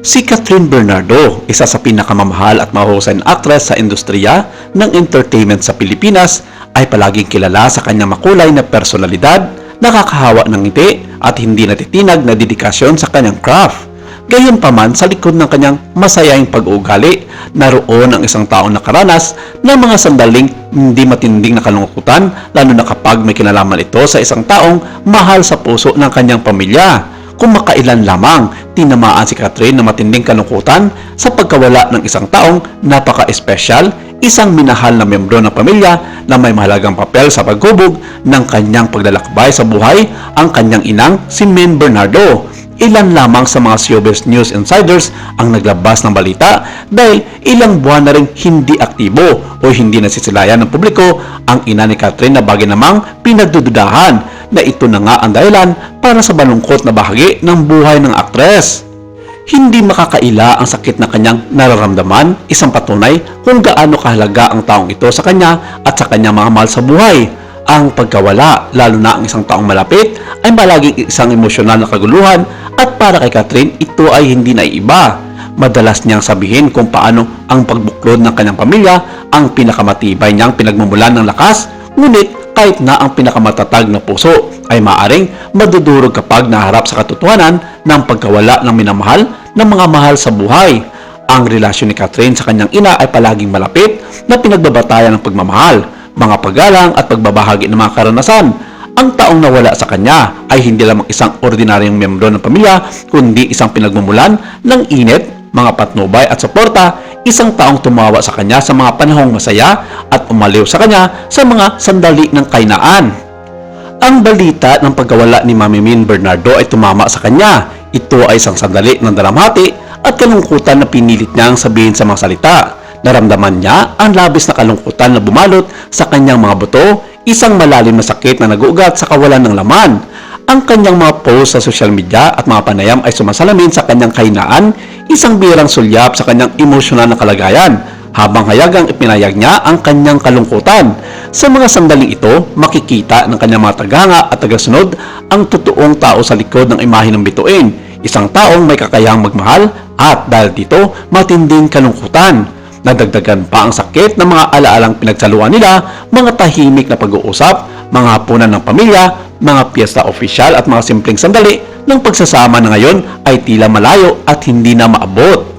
Si Catherine Bernardo, isa sa pinakamamahal at mahusay na aktres sa industriya ng entertainment sa Pilipinas, ay palaging kilala sa kanyang makulay na personalidad, nakakahawa ng ngiti at hindi natitinag na dedikasyon sa kanyang craft. Gayunpaman, sa likod ng kanyang masayang pag-uugali, naroon ang isang taong nakaranas ng mga sandaling hindi matinding na kalungkutan, lalo na kapag may kinalaman ito sa isang taong mahal sa puso ng kanyang pamilya. Kung makailan lamang, tinamaan si Catherine ng matinding kalungkutan sa pagkawala ng isang taong napaka-espesyal, isang minahal na miyembro ng pamilya na may mahalagang papel sa paghubog ng kanyang paglalakbay sa buhay, ang kanyang inang si Maine Bernardo. Ilan lamang sa mga showbiz news insiders ang naglabas ng balita dahil ilang buwan na rin hindi aktibo o hindi nasisilayan ng publiko ang ina ni Catherine na bagay namang pinagdududahan na ito na nga ang dahilan para sa malungkot na bahagi ng buhay ng aktres. Hindi makakaila ang sakit na kanyang nararamdaman, isang patunay kung gaano kahalaga ang taong ito sa kanya at sa kanyang mga mahal sa buhay. Ang pagkawala, lalo na ang isang taong malapit, ay malaging isang emosyonal na kaguluhan at para kay Catherine, ito ay hindi naiiba. Madalas niyang sabihin kung paano ang pagbuklod ng kanyang pamilya ang pinakamatibay niyang pinagmumulan ng lakas, ngunit kahit na ang pinakamatatag na puso ay maaring madudurog kapag naharap sa katotohanan ng pagkawala ng minamahal ng mga mahal sa buhay. Ang relasyon ni Catherine sa kanyang ina ay palaging malapit na pinagbabatayan ng pagmamahal, mga paggalang at pagbabahagi ng mga karanasan. Ang taong nawala sa kanya ay hindi lamang isang ordinaryong miyembro ng pamilya, kundi isang pinagmumulan ng init, mga patnubay at suporta, isang taong tumawa sa kanya sa mga panahong masaya at umaliw sa kanya sa mga sandali ng kainaan. Ang balita ng pagkawala ni Mami Maine Bernardo ay tumama sa kanya. Ito ay isang sandali ng dalamhati at kalungkutan na pinilit niyang sabihin sa mga salita. Naramdaman niya ang labis na kalungkutan na bumalot sa kanyang mga buto, isang malalim na sakit na nag-uugat sa kawalan ng laman. Ang kanyang mga post sa social media at mga panayam ay sumasalamin sa kanyang kahinaan, isang birang sulyap sa kanyang emosyonal na kalagayan, habang hayagang ipinayag niya ang kanyang kalungkutan. Sa mga sandaling ito, makikita ng kanyang mga tagahanga at tagasunod ang totoong tao sa likod ng imahe ng bituin, isang taong may kakayahang magmahal at dahil dito, matinding kalungkutan. Nadagdagan pa ang sakit ng mga alaalang pinagsaluan nila, mga tahimik na pag-uusap, mga hapunan ng pamilya, mga piyesta opisyal at mga simpleng sandali ng pagsasama na ngayon ay tila malayo at hindi na maabot.